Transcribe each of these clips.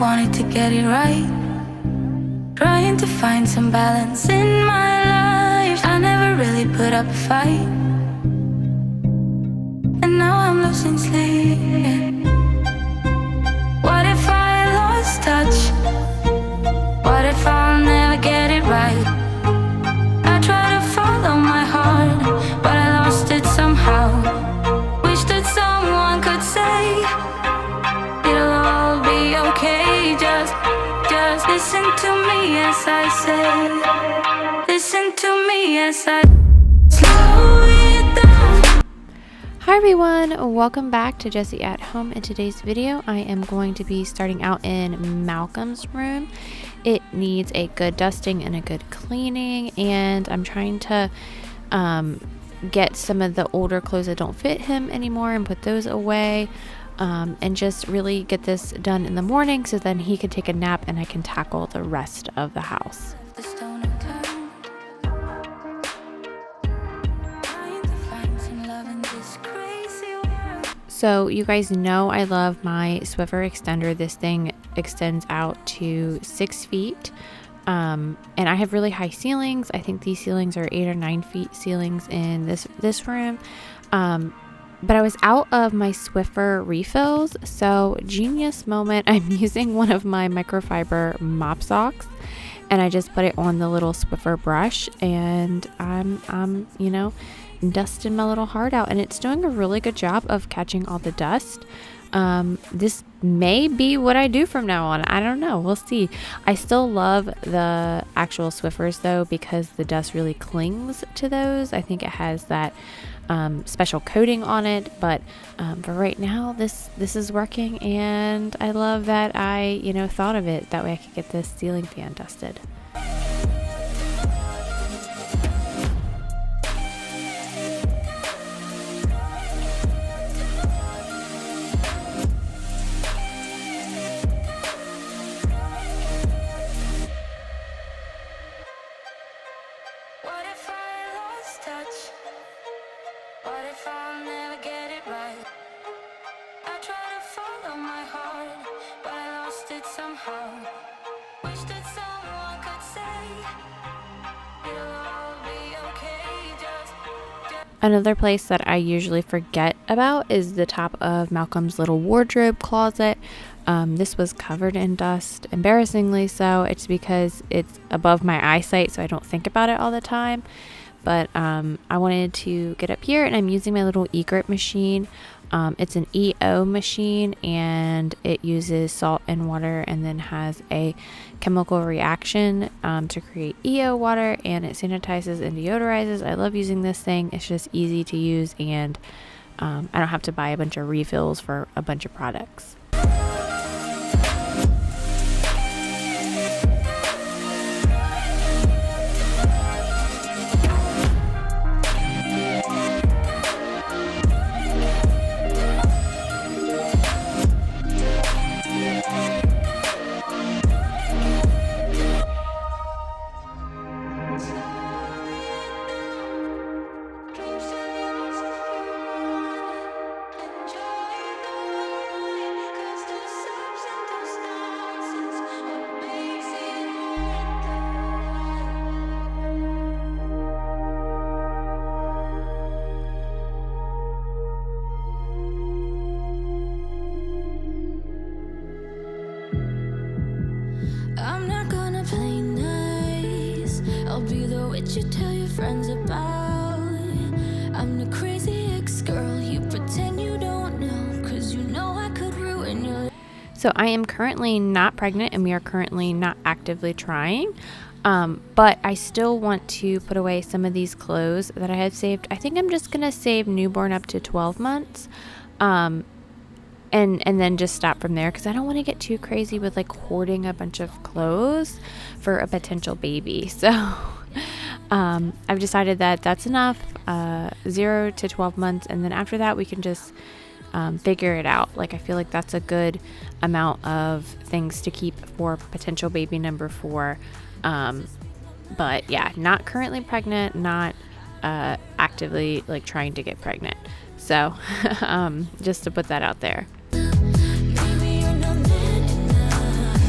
wanted to get it right, trying to find some balance in my life. I never really put up a fight, and now I'm losing sleep. What if I lost touch? What if I'll never get it right? I try to follow my heart, but I lost it somehow. Wish that someone could say it'll all be okay. Just listen to me as I say. Listen to me as I slow it down. Hi everyone, welcome back to Jessie at Home. In today's video, I am going to be starting out in Malcolm's room. It needs a good dusting and a good cleaning, and I'm trying to get some of the older clothes that don't fit him anymore and put those away, and just really get this done in the morning so then he can take a nap and I can tackle the rest of the house. So you guys know I love my Swiffer extender. This thing extends out to 6 feet. And I have really high ceilings. I think these ceilings are 8 or 9 feet ceilings in this room. But I was out of my Swiffer refills. So genius moment. I'm using one of my microfiber mop socks, and I just put it on the little Swiffer brush, and I'm dusting my little heart out, and it's doing a really good job of catching all the dust. This may be what I do from now on. I don't know. We'll see. I still love the actual Swiffers though, because the dust really clings to those. I think it has that special coating on it, but for right now this is working, and I love that I thought of it. That way I could get this ceiling fan dusted. What if I'll never get it right? I try to follow my heart, but I lost it somehow. Wish that someone could say it'll all be okay. Just Another place that I usually forget about is the top of Malcolm's little wardrobe closet. This was covered in dust, embarrassingly so. It's because it's above my eyesight, so I don't think about it all the time. But I wanted to get up here, and I'm using my little e-grip machine. It's an EO machine, and it uses salt and water and then has a chemical reaction to create EO water, and it sanitizes and deodorizes. I love using this thing. It's just easy to use, and I don't have to buy a bunch of refills for a bunch of products. I'm not gonna play nice. I'll be the witch you tell your friends about. I'm the crazy ex-girl you pretend you don't know, 'cause you know I could ruin your. So I am currently not pregnant, and we are currently not actively trying. But I still want to put away some of these clothes that I had saved. I think I'm just gonna save newborn up to 12 months. And then just stop from there, because I don't want to get too crazy with like hoarding a bunch of clothes for a potential baby. So I've decided that that's enough, 0 to 12 months, and then after that we can just figure it out. Like I feel like that's a good amount of things to keep for potential baby number 4. But yeah, not currently pregnant, not actively like trying to get pregnant. So just to put that out there. Maybe you're not man enough.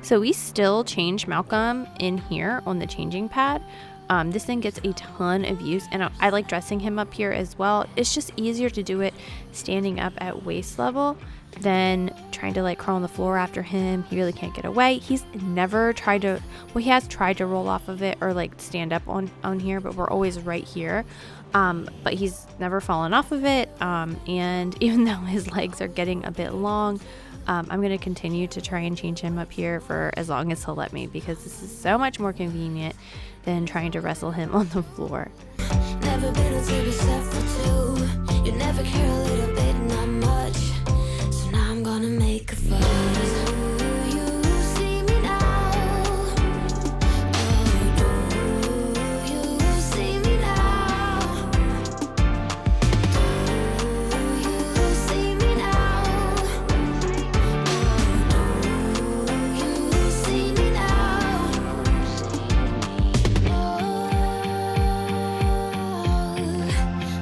So we still change Malcolm in here on the changing pad. This thing gets a ton of use, and I like dressing him up here as well. It's just easier to do it standing up at waist level than trying to like crawl on the floor after him. He really can't get away. He's never tried to, well, he has tried to roll off of it or like stand up on here, but we're always right here. But he's never fallen off of it. And even though his legs are getting a bit long, I'm going to continue to try and change him up here for as long as he'll let me, because this is so much more convenient than trying to wrestle him on the floor. Never been a table set for two. You never care a little bit, not much. So now I'm gonna make a fuss. You see me now. Oh, you see me now. You see me now. You see me now.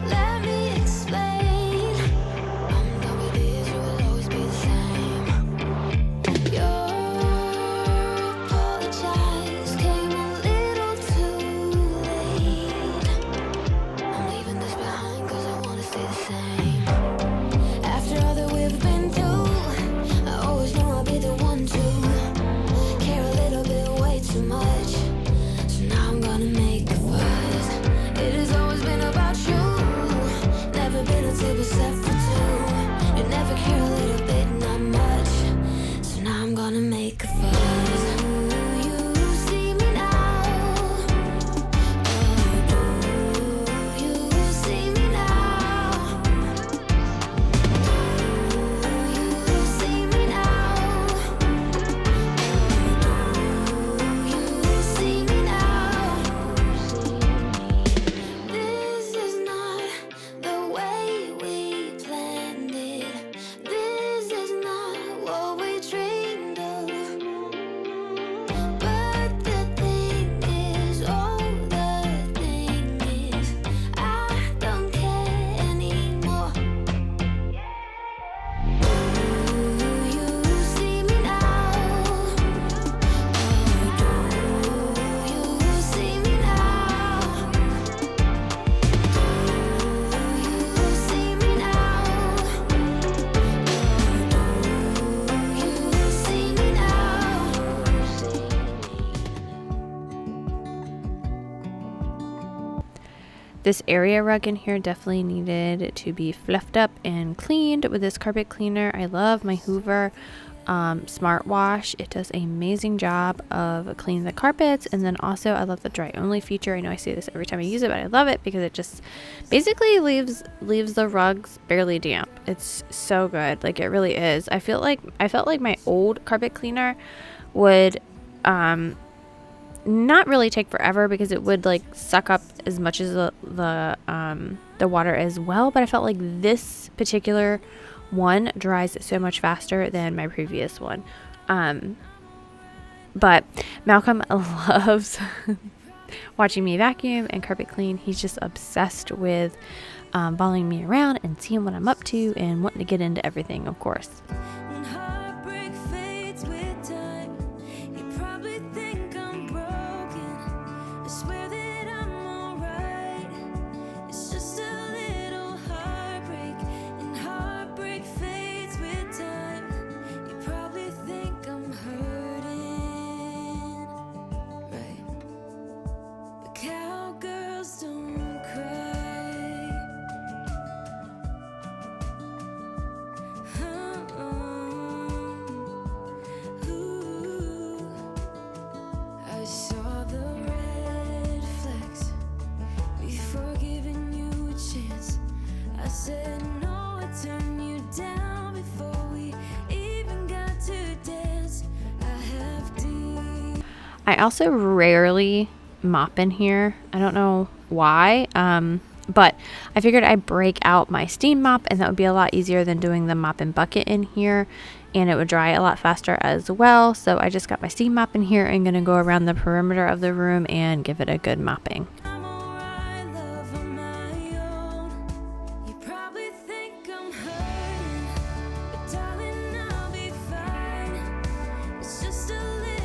Let me explain. I'm done with this, you will always be the same. Your apologize came a little too late. I'm leaving this behind 'cause I wanna stay the same. After all that we've been through, I always knew I'd be the one to care a little bit way too much. So now I'm gonna make a fuss. It has always been about you. Never been a table set for two. You never care a little bit, not much. So now I'm gonna make a fuss. You see me now. Oh, you see me now. You see me now. You see me now. This is not the way we planned it. This is not what we dreamed of. But the thing is, oh, the thing is, I don't care anymore. You see me now. You see me now. You see me now. You see me now. This area rug in here definitely needed to be fluffed up and cleaned with this carpet cleaner. I love my Hoover Smart Wash. It does an amazing job of cleaning the carpets, and then also I love the dry only feature. I know I say this every time I use it, but I love it because it just basically leaves the rugs barely damp. It's so good. Like, it really is. I felt like my old carpet cleaner would not really take forever because it would like suck up as much as the water as well, but I felt like this particular one dries so much faster than my previous one. But Malcolm loves watching me vacuum and carpet clean. He's just obsessed with following me around and seeing what I'm up to and wanting to get into everything, of course. When heartbreak fades with time, you probably think I'm broken. I swear that I'm alright. It's just a little heartbreak, and heartbreak fades with time. You probably think I'm hurting, right? But cowgirls don't cry. I saw the red flags before giving you a chance. I said no, I turned you down before we even got to dance. I have deep. I also rarely mop in here. I don't know why, but I figured I'd break out my steam mop, and that would be a lot easier than doing the mop and bucket in here, and it would dry a lot faster as well. So I just got my steam mop in here and gonna go around the perimeter of the room and give it a good mopping. I'm alright, love on my own. You probably think I'm hurting, but darling, I'll be fine. It's just a little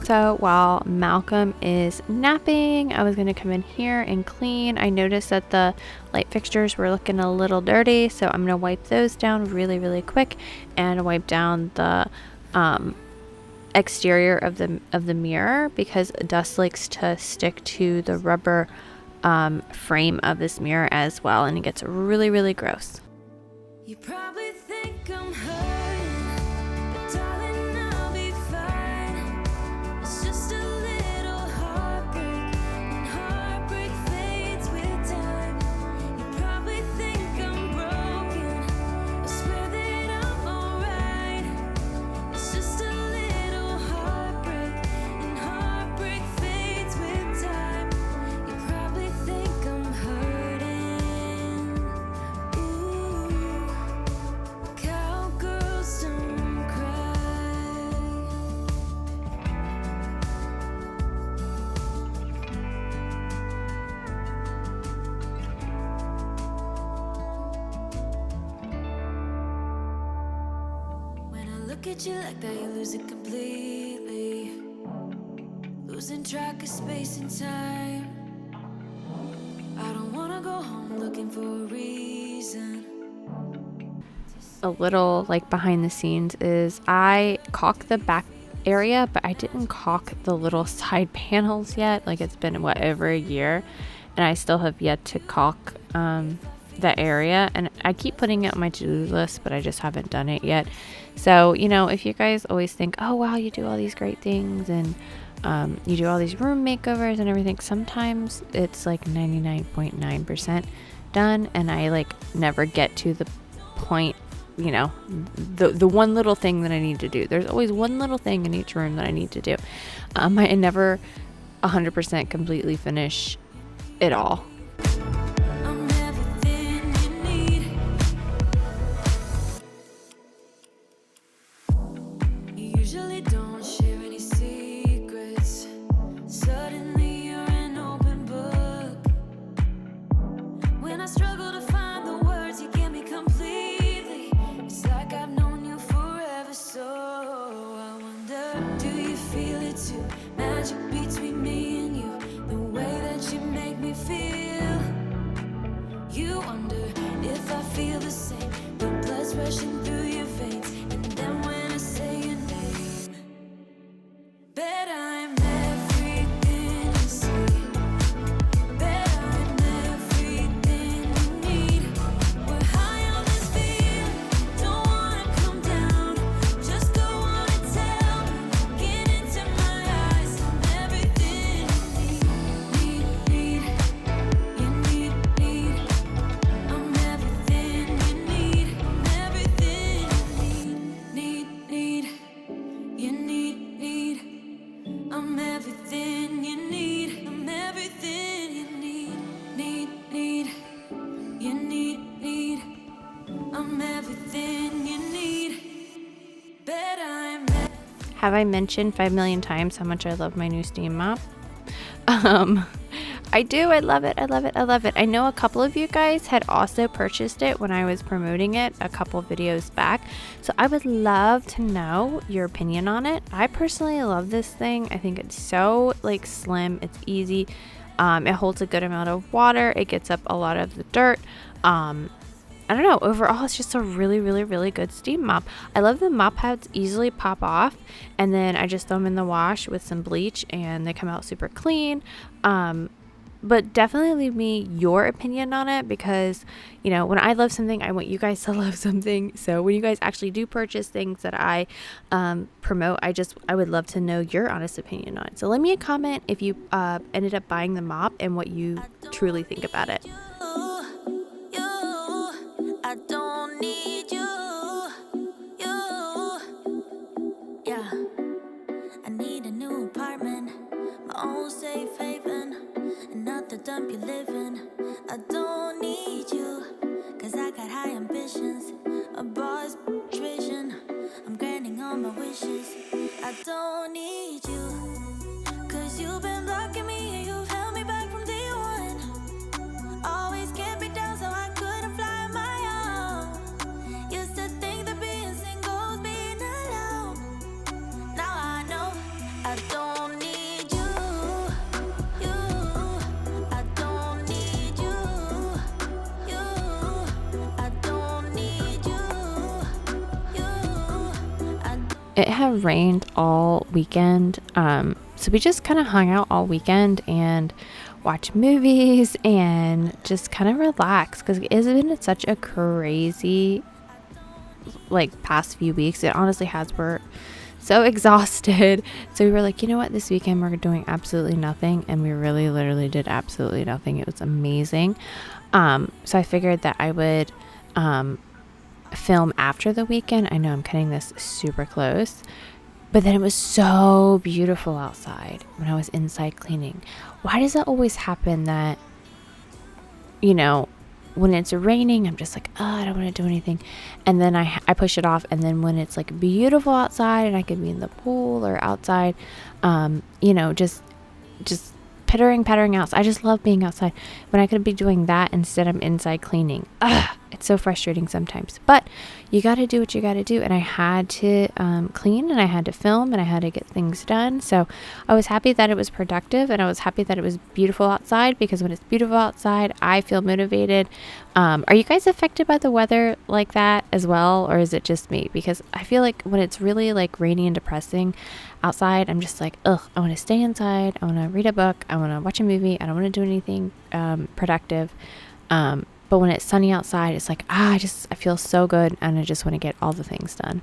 So while Malcolm is napping, I was going to come in here and clean. I noticed that the light fixtures were looking a little dirty, so I'm going to wipe those down really, really quick and wipe down the exterior of the mirror, because dust likes to stick to the rubber frame of this mirror as well, and it gets really, really gross. You probably think I'm hurting, but darling, I'll be fine. It's just a little heartbreak, and heartbreak fades with time. You probably think I'm broken, I swear that I'm alright. It's just a little heartbreak, and heartbreak fades with time. You probably think I'm hurting. Ooh, cowgirls don't cry. When I look at you like that, you lose it completely. Losing track of space and time. I don't wanna go home looking for a reason. A little like behind the scenes is I caulked the back area, but I didn't caulk the little side panels yet. Like, it's been over a year and I still have yet to caulk that area, and I keep putting it on my to-do list, but I just haven't done it yet. So, you know, if you guys always think, oh wow, you do all these great things and you do all these room makeovers and everything, sometimes it's like 99.9% done, and I like never get to the point, you know, the one little thing that I need to do. There's always one little thing in each room that I need to do. I never 100% completely finish it all. I'm everything you need. You usually don't share any secrets. Suddenly you're an open book. When I struggle to find the words, you get me completely. It's like I've known you forever, so I wonder, do you feel it too? Magic between me and you, the way that you make me feel. You wonder if I feel the same, the blood's rushing through your veins. And then when I say your name, bet I'm everything you see. Bet I'm everything you need. We're high on this feeling, don't wanna come down. Just go on and tell me, get into my eyes. I'm everything you need. You need. I'm everything you need. I'm everything you need. You need. I'm everything you need. I'm everything you need. You need. I'm everything you need. Bet I'm Have I mentioned 5 million times how much I love my new steam mop? I do. I love it. I love it. I love it. I know a couple of you guys had also purchased it when I was promoting it a couple videos back. So I would love to know your opinion on it. I personally love this thing. I think it's so like slim. It's easy. It holds a good amount of water. It gets up a lot of the dirt. I don't know, overall it's just a really, really, really good steam mop. I love the mop pads easily pop off, and then I just throw them in the wash with some bleach and they come out super clean. But definitely leave me your opinion on it, because, you know, when I love something, I want you guys to love something. So when you guys actually do purchase things that I promote, I would love to know your honest opinion on it. So leave me a comment if you ended up buying the mop and what you truly think about it. I don't need you. Yeah. I need a new apartment, my own safe haven, and not the dump you live in. I don't need you, cause I got high ambitions, a boss vision. I'm granting all my wishes. I don't need you, cause you've been blocking me and you've held me back from day one. Always kept me down so I couldn't fly on my own. Used to think that being single was being alone. Now I know I don't it had rained all weekend. So we just kind of hung out all weekend and watched movies and just kind of relaxed, because it's been such a crazy like past few weeks. It honestly has. We're so exhausted. So we were like, you know what, this weekend we're doing absolutely nothing. And we really literally did absolutely nothing. It was amazing. So I figured that I would film after the weekend. I know I'm cutting this super close, but then it was so beautiful outside when I was inside cleaning. Why does that always happen that, you know, when it's raining, I'm just like, oh, I don't want to do anything. And then I push it off. And then when it's like beautiful outside and I could be in the pool or outside, you know, just pattering outside. I just love being outside when I could be doing that instead I'm inside cleaning. It's so frustrating sometimes, but you got to do what you got to do. And I had to clean, and I had to film, and I had to get things done. So I was happy that it was productive, and I was happy that it was beautiful outside, because when it's beautiful outside, I feel motivated. Are you guys affected by the weather like that as well? Or is it just me? Because I feel like when it's really like rainy and depressing outside, I'm just like, ugh, I want to stay inside. I want to read a book. I want to watch a movie. I don't want to do anything productive. But when it's sunny outside, it's like, I feel so good, and I just want to get all the things done.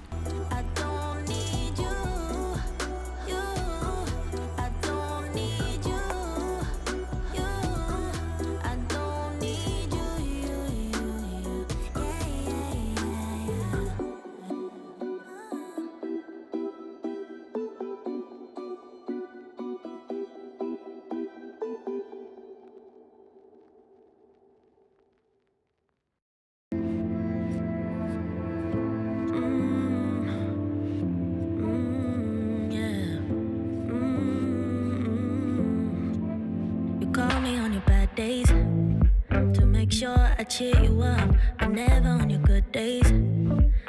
Days to make sure I cheer you up, but never on your good days.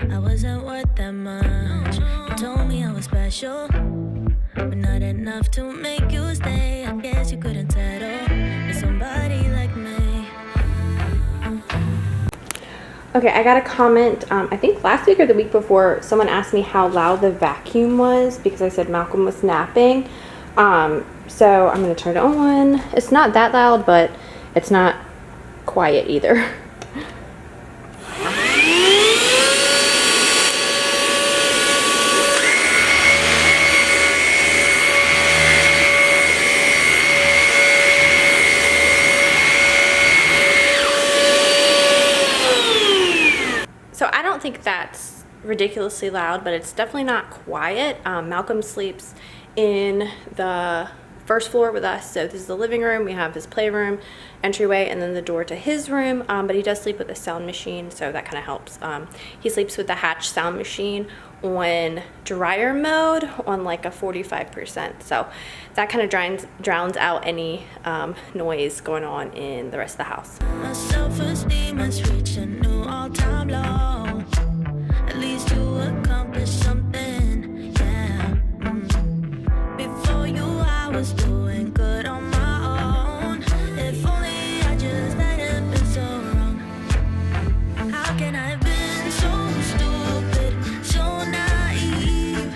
I wasn't worth that much. You told me I was special, but not enough to make you stay. I guess you couldn't settle with somebody like me. Okay, I got a comment, I think last week or the week before, someone asked me how loud the vacuum was because I said Malcolm was napping. So I'm going to turn it on. It's not that loud, but it's not quiet either. So I don't think that's ridiculously loud, but it's definitely not quiet. Malcolm sleeps in the first floor with us, so this is the living room. We have his playroom, entryway, and then the door to his room, but he does sleep with a sound machine, so that kind of helps. He sleeps with the Hatch sound machine on dryer mode on like a 45%, so that kind of drowns out any noise going on in the rest of the house. My self-esteem has reached a new all-time low. At least you accomplished something, yeah. Before you, I was doing good on my own. If only I just hadn't been so wrong. How can I have been so stupid, so naive?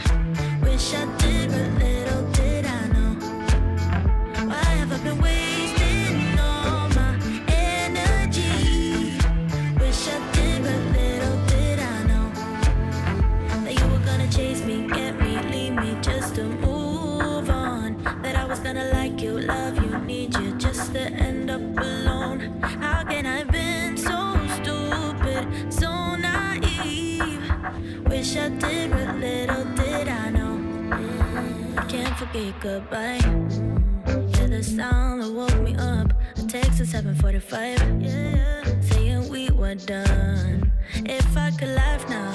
Wish I did, but little did I know. Why have I been wasting all my energy? Wish I did, but little did I know that you were gonna chase me, get me, leave me just to move on. That I was gonna like you, love you, need you, just to end up alone. How can I have been so stupid, so naive? Wish I did, but little did I know. I can't forget goodbye. Yeah, the sound that woke me up. A text at 7:45, saying we were done. If I could laugh now,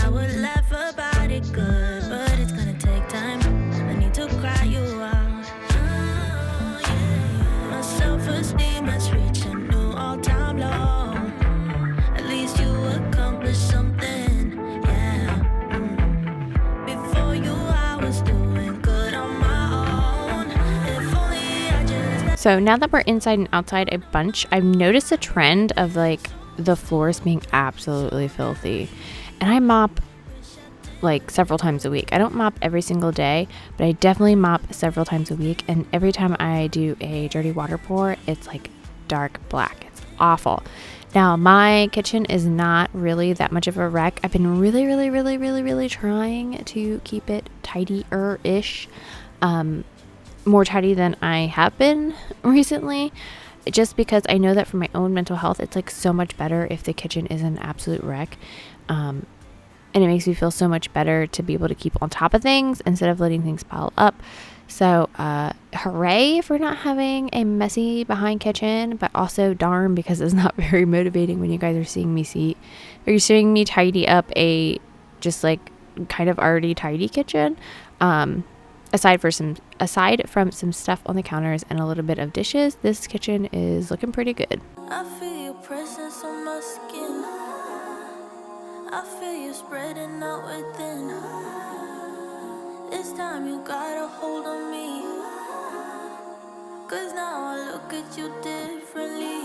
I would laugh about it good, but it's gonna take time. I need to cry you out. Oh, yeah. My self-esteem has reached a new all-time low. At least you accomplished something, yeah. Before you, I was doing good on my own. If only I just... So now that we're inside and outside a bunch, I've noticed a trend of like the floors being absolutely filthy. And I mop like several times a week. I don't mop every single day, but I definitely mop several times a week. And every time I do a dirty water pour, it's like dark black. It's awful. Now, my kitchen is not really that much of a wreck. I've been really trying to keep it tidier-ish, more tidy than I have been recently, just because I know that for my own mental health, it's like so much better if the kitchen is an absolute wreck. And it makes me feel so much better to be able to keep on top of things instead of letting things pile up. So, hooray for not having a messy behind kitchen, but also darn, because it's not very motivating when you guys are seeing me tidy up a just like kind of already tidy kitchen. Aside from some stuff on the counters and a little bit of dishes, this kitchen is looking pretty good. I feel your presence on my skin. I feel you spreading out within. This time you got a hold on me. 'Cause now I look at you differently.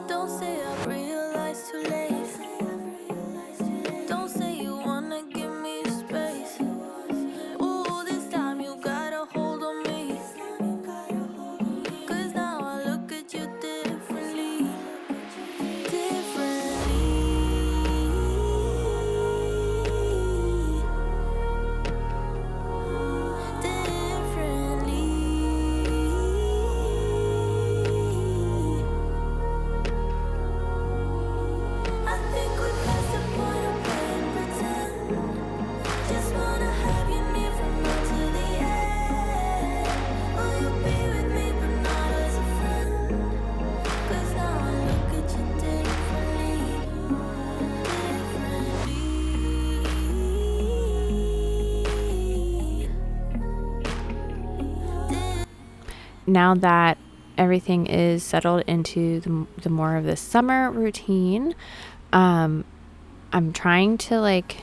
Don't say I realized too late. Don't say you wanna give me space. Ooh, this time you got a hold on me. 'Cause now I look at you differently. I think we passed the point of playing pretend. Just wanna have you near from now to the end. Will you be with me but not as a friend? 'Cause now I look at you differently. Now that everything is settled into the more of the summer routine, I'm trying to like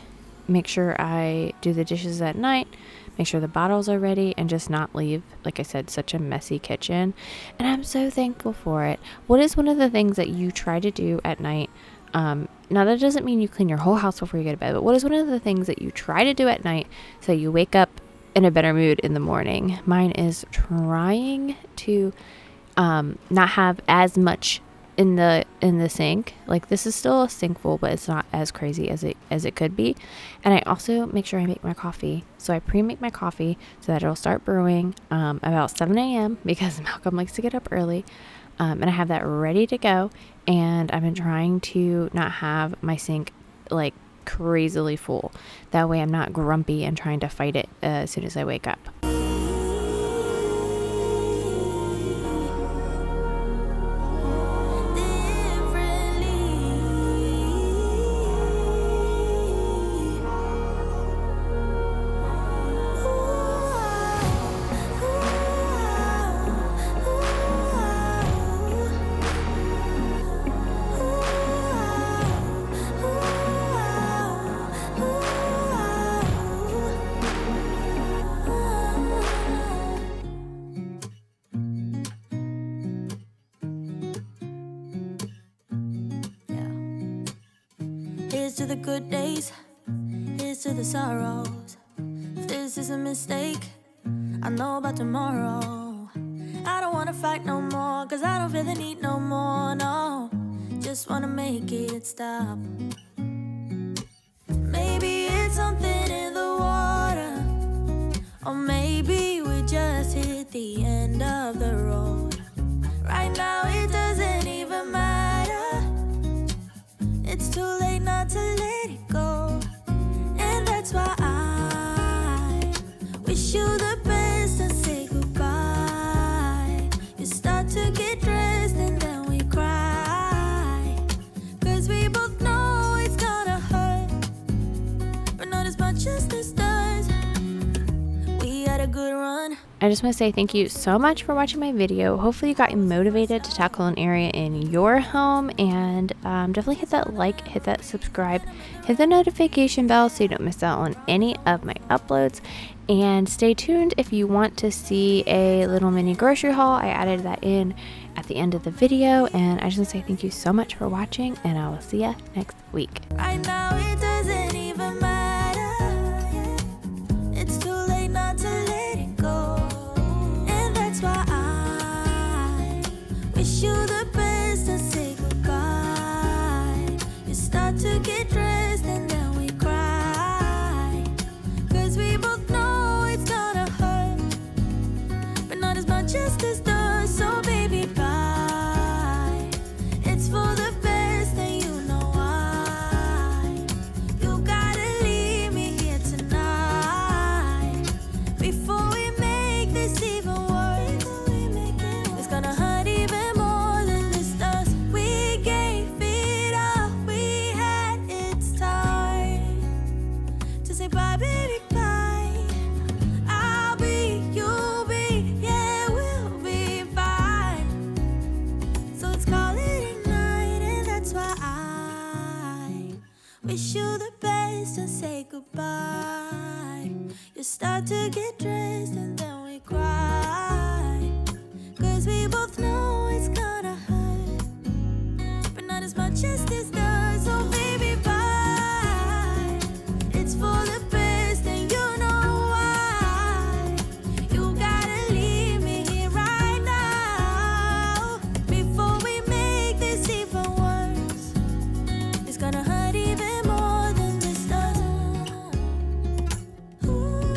make sure I do the dishes at night, make sure the bottles are ready, and just not leave, like I said, such a messy kitchen. And I'm so thankful for it. What is one of the things that you try to do at night? Now that doesn't mean you clean your whole house before you go to bed, but what is one of the things that you try to do at night so you wake up in a better mood in the morning? Mine is trying to not have as much in the sink. Like, this is still a sink full, but it's not as crazy as it could be. And I also make sure I make my coffee. So I pre-make my coffee so that it'll start brewing about 7 a.m. because Malcolm likes to get up early. And I have that ready to go. And I've been trying to not have my sink like crazily full. That way I'm not grumpy and trying to fight it as soon as I wake up. Here's to the good days, here's to the sorrows. If this is a mistake, I know about tomorrow. I don't wanna fight no more, 'cause I don't feel the need no more, no. Just wanna make it stop. Maybe it's something in the water, or maybe we just hit the end of the road. Right now it doesn't even matter. It's too late not to let it go. And that's why I wish you the best and say goodbye. You start to get dressed and then we cry, 'cause we both know it's gonna hurt, but not as much as this does. We had a good run, I just want to say thank you so much for watching my video. Hopefully you got motivated to tackle an area in your home, and definitely hit that like, hit that subscribe, hit the notification bell so you don't miss out on any of my uploads, and stay tuned if you want to see a little mini grocery haul. I added that in at the end of the video, and I just want to say thank you so much for watching, and I will see you next week. Right now it doesn't even matter. It's too late not to let it go. And that's why I wish you the best and say goodbye. You start to get dressed and then we cry. 'Cause we both know it's gonna hurt, but not as much as this does. So baby, bye. It's for the best and you know why. You gotta leave me here tonight before we make this even worse. It's gonna hurt even more than this does. We gave it all we had. It's time to say bye, baby, bye. I'll be, you'll be, yeah, we'll be fine. So let's call it a night, and that's why I wish you the best and say goodbye. You start to get dressed and then we cry. 'Cause we both know it's gonna hurt, but not as much as this does. So baby, bye. It's for the best and you know why. You gotta leave me here right now before we make this even worse. It's gonna hurt even more than this does. Ooh,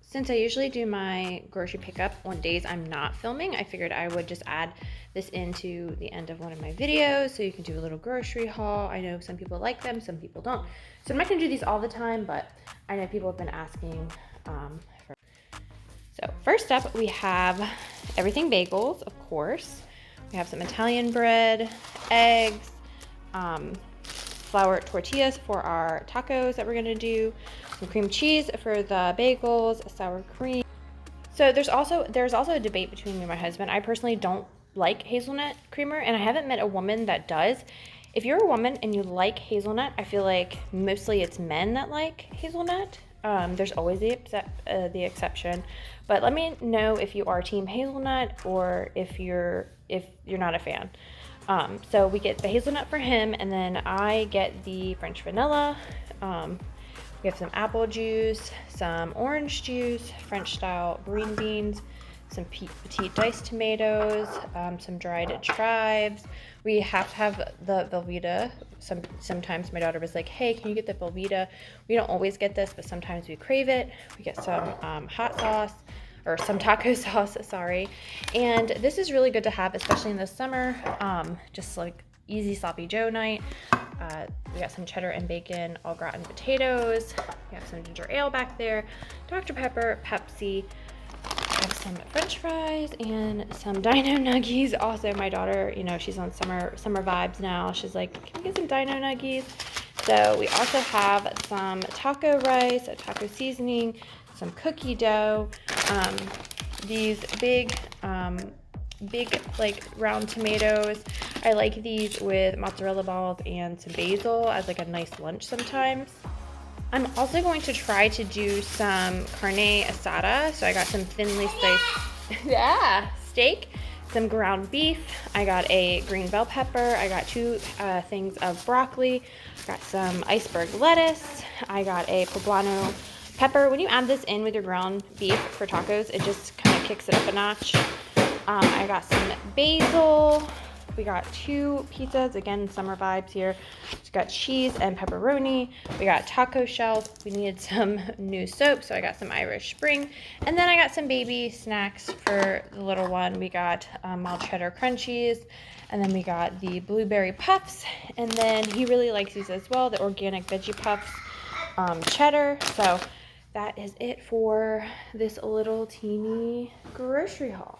Since I usually do my grocery pickup on days I'm not filming, I figured I would just add this into the end of one of my videos so you can do a little grocery haul. I know some people like them, some people don't. So I'm not gonna do these all the time, but I know people have been asking. So first up, we have everything bagels, of course. We have some Italian bread, eggs, flour tortillas for our tacos that we're gonna do, some cream cheese for the bagels, sour cream. So there's also a debate between me and my husband. I personally don't like hazelnut creamer, and I haven't met a woman that does. If you're a woman and you like hazelnut, I feel like mostly it's men that like hazelnut. There's always the exception, but let me know if you are team hazelnut or if you're not a fan. So we get the hazelnut for him, and then I get the French vanilla. We have some apple juice, some orange juice, French style green beans, some petite diced tomatoes, some dried chives. We have to have the Velveeta. Sometimes my daughter was like, hey, can you get the Velveeta? We don't always get this, but sometimes we crave it. We get some hot sauce, or some taco sauce, sorry. And this is really good to have, especially in the summer, just like easy sloppy joe night. We got some cheddar and bacon, au gratin potatoes. We have some ginger ale back there, Dr. Pepper, Pepsi. I have some French fries and some Dino Nuggies. Also, my daughter, she's on summer vibes now. She's like, can we get some Dino Nuggies? So we also have some taco rice, a taco seasoning, some cookie dough, these big like round tomatoes. I like these with mozzarella balls and some basil as like a nice lunch sometimes. I'm also going to try to do some carne asada. So I got some thinly sliced steak, some ground beef. I got a green bell pepper. I got 2 things of broccoli. Got some iceberg lettuce. I got a poblano pepper. When you add this in with your ground beef for tacos, it just kind of kicks it up a notch. I got some basil. We got 2 pizzas, again, summer vibes here. We got cheese and pepperoni. We got taco shells. We needed some new soap, so I got some Irish Spring. And then I got some baby snacks for the little one. We got mild cheddar crunchies, and then we got the blueberry puffs. And then he really likes these as well, the organic veggie puffs, cheddar. So that is it for this little teeny grocery haul.